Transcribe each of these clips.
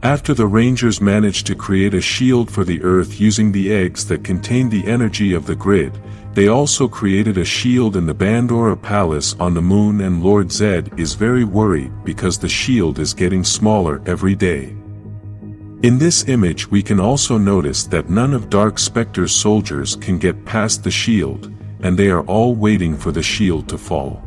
After the Rangers managed to create a shield for the Earth using the eggs that contained the energy of the grid, they also created a shield in the Bandora Palace on the moon, and Lord Zedd is very worried because the shield is getting smaller every day. In this image we can also notice that none of Dark Spectre's soldiers can get past the shield, and they are all waiting for the shield to fall.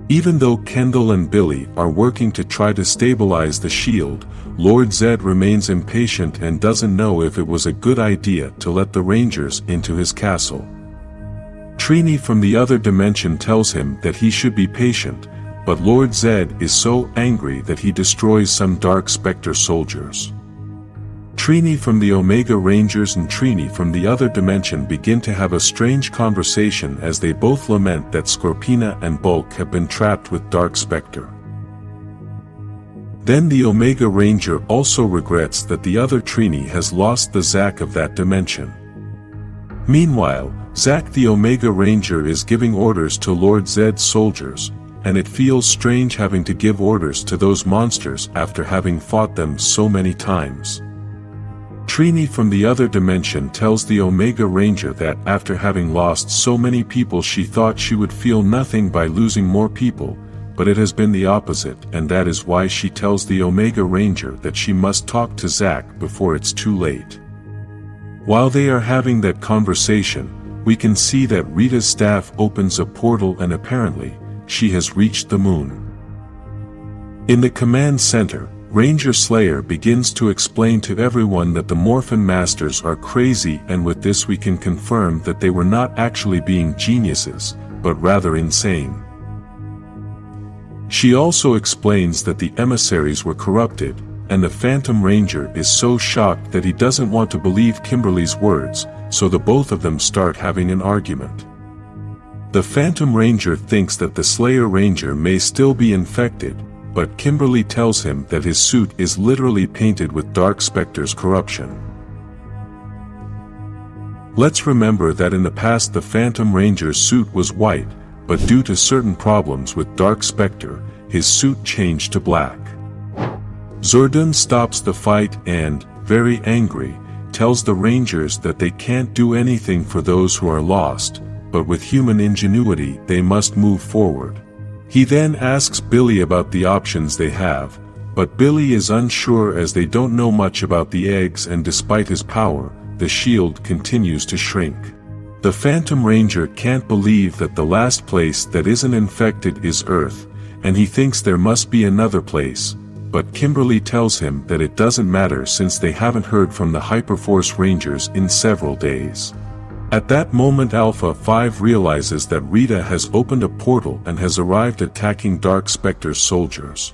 Even though Kendall and Billy are working to try to stabilize the shield, Lord Zedd remains impatient and doesn't know if it was a good idea to let the Rangers into his castle. Trini from the other dimension tells him that he should be patient, but Lord Zedd is so angry that he destroys some Dark Spectre soldiers. Trini from the Omega Rangers and Trini from the other dimension begin to have a strange conversation as they both lament that Scorpina and Bulk have been trapped with Dark Spectre. Then the Omega Ranger also regrets that the other Trini has lost the Zack of that dimension. Meanwhile, Zack the Omega Ranger is giving orders to Lord Zedd's soldiers, and it feels strange having to give orders to those monsters after having fought them so many times. Trini from the other dimension tells the Omega Ranger that after having lost so many people she thought she would feel nothing by losing more people, but it has been the opposite, and that is why she tells the Omega Ranger that she must talk to Zack before it's too late. While they are having that conversation, we can see that Rita's staff opens a portal and apparently, she has reached the moon. In the command center, Ranger Slayer begins to explain to everyone that the Morphin Masters are crazy, and with this we can confirm that they were not actually being geniuses, but rather insane. She also explains that the emissaries were corrupted, and the Phantom Ranger is so shocked that he doesn't want to believe Kimberly's words, so the both of them start having an argument. The Phantom Ranger thinks that the Slayer Ranger may still be infected, but Kimberly tells him that his suit is literally painted with Dark Spectre's corruption. Let's remember that in the past the Phantom Ranger's suit was white, but due to certain problems with Dark Spectre, his suit changed to black. Zordon stops the fight and, very angry, tells the Rangers that they can't do anything for those who are lost, but with human ingenuity they must move forward. He then asks Billy about the options they have, but Billy is unsure as they don't know much about the eggs, and despite his power, the shield continues to shrink. The Phantom Ranger can't believe that the last place that isn't infected is Earth, and he thinks there must be another place, but Kimberly tells him that it doesn't matter since they haven't heard from the Hyperforce Rangers in several days. At that moment Alpha 5 realizes that Rita has opened a portal and has arrived attacking Dark Spectre's soldiers.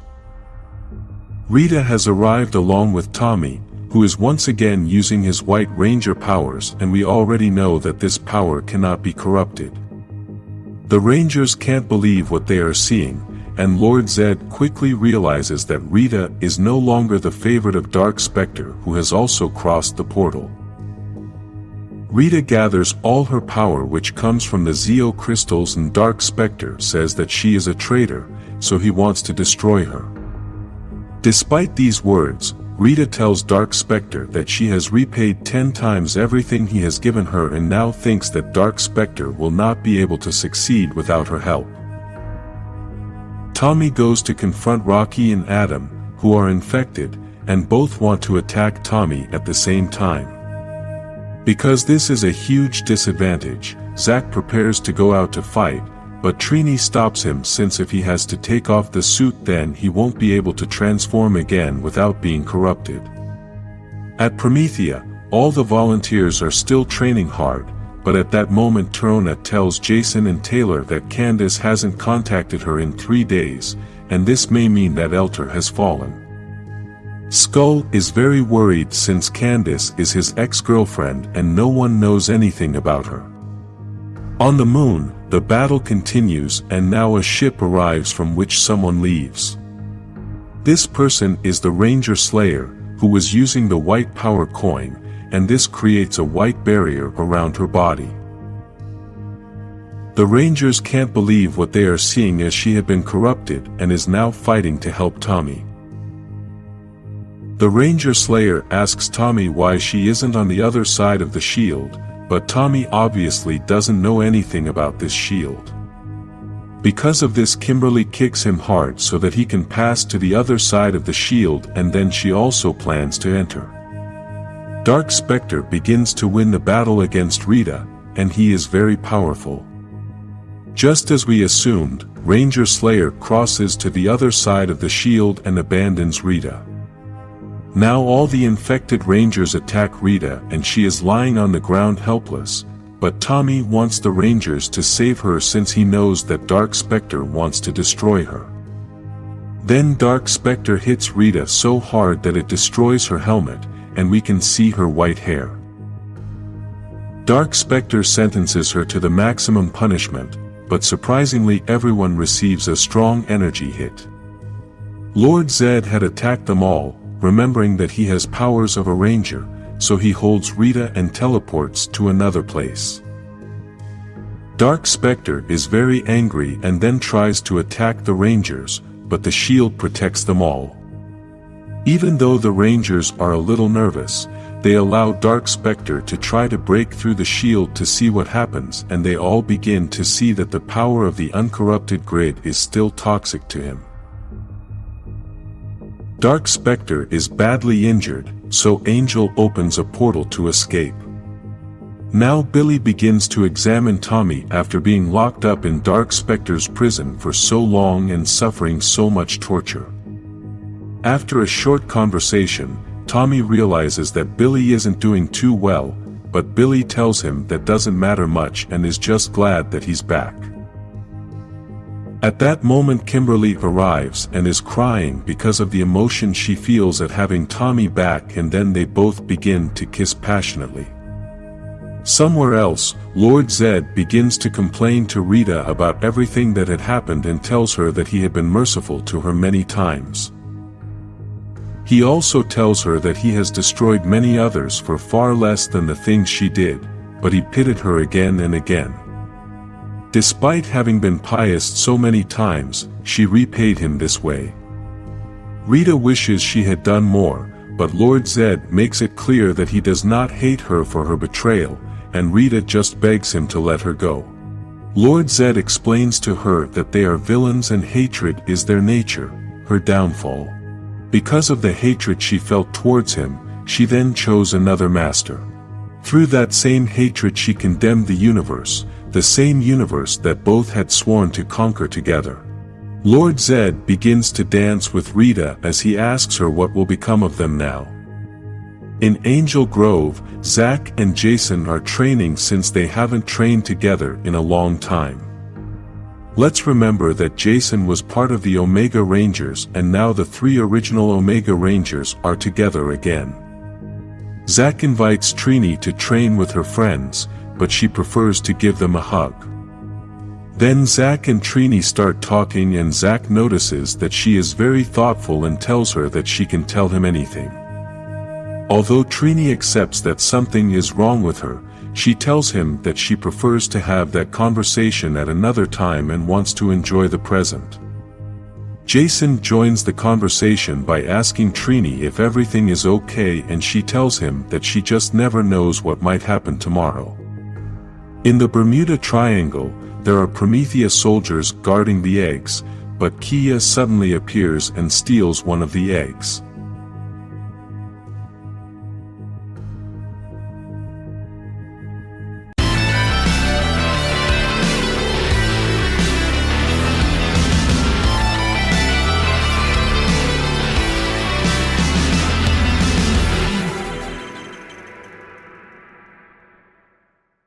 Rita has arrived along with Tommy, who is once again using his White Ranger powers, and we already know that this power cannot be corrupted. The Rangers can't believe what they are seeing, and Lord Zedd quickly realizes that Rita is no longer the favorite of Dark Spectre, who has also crossed the portal. Rita gathers all her power, which comes from the Zeo crystals, and Dark Spectre says that she is a traitor, so he wants to destroy her. Despite these words, Rita tells Dark Spectre that she has repaid 10 times everything he has given her and now thinks that Dark Spectre will not be able to succeed without her help. Tommy goes to confront Rocky and Adam, who are infected, and both want to attack Tommy at the same time. Because this is a huge disadvantage, Zack prepares to go out to fight, but Trini stops him since if he has to take off the suit then he won't be able to transform again without being corrupted. At Promethea, all the volunteers are still training hard, but at that moment Trona tells Jason and Taylor that Candace hasn't contacted her in 3 days, and this may mean that Elter has fallen. Skull is very worried since Candace is his ex-girlfriend and no one knows anything about her. On the moon, the battle continues and now a ship arrives from which someone leaves. This person is the Ranger Slayer, who was using the white power coin, and this creates a white barrier around her body. The Rangers can't believe what they are seeing as she had been corrupted and is now fighting to help Tommy. The Ranger Slayer asks Tommy why she isn't on the other side of the shield, but Tommy obviously doesn't know anything about this shield. Because of this, Kimberly kicks him hard so that he can pass to the other side of the shield, and then she also plans to enter. Dark Spectre begins to win the battle against Rita, and he is very powerful. Just as we assumed, Ranger Slayer crosses to the other side of the shield and abandons Rita. Now all the infected Rangers attack Rita and she is lying on the ground helpless, but Tommy wants the Rangers to save her since he knows that Dark Spectre wants to destroy her. Then Dark Spectre hits Rita so hard that it destroys her helmet, and we can see her white hair. Dark Spectre sentences her to the maximum punishment, but surprisingly everyone receives a strong energy hit. Lord Zedd had attacked them all, remembering that he has powers of a ranger, so he holds Rita and teleports to another place. Dark Spectre is very angry and then tries to attack the Rangers, but the shield protects them all. Even though the Rangers are a little nervous, they allow Dark Spectre to try to break through the shield to see what happens, and they all begin to see that the power of the uncorrupted grid is still toxic to him. Dark Spectre is badly injured, so Angel opens a portal to escape. Now Billy begins to examine Tommy after being locked up in Dark Spectre's prison for so long and suffering so much torture. After a short conversation, Tommy realizes that Billy isn't doing too well, but Billy tells him that doesn't matter much and is just glad that he's back. At that moment Kimberly arrives and is crying because of the emotion she feels at having Tommy back, and then they both begin to kiss passionately. Somewhere else, Lord Zedd begins to complain to Rita about everything that had happened and tells her that he had been merciful to her many times. He also tells her that he has destroyed many others for far less than the things she did, but he pitied her again and again. Despite having been pious so many times, she repaid him this way. Rita wishes she had done more, but Lord Zedd makes it clear that he does not hate her for her betrayal, and Rita just begs him to let her go. Lord Zedd explains to her that they are villains and hatred is their nature, her downfall. Because of the hatred she felt towards him, she then chose another master. Through that same hatred she condemned the universe, the same universe that both had sworn to conquer together. Lord Zedd begins to dance with Rita as he asks her what will become of them now. In Angel Grove, Zack and Jason are training since they haven't trained together in a long time. Let's remember that Jason was part of the Omega Rangers, and now the three original Omega Rangers are together again. Zack invites Trini to train with her friends, but she prefers to give them a hug. Then Zack and Trini start talking, and Zack notices that she is very thoughtful and tells her that she can tell him anything. Although Trini accepts that something is wrong with her, she tells him that she prefers to have that conversation at another time and wants to enjoy the present. Jason joins the conversation by asking Trini if everything is okay, and she tells him that she just never knows what might happen tomorrow. In the Bermuda Triangle, there are Prometheus soldiers guarding the eggs, but Kia suddenly appears and steals one of the eggs.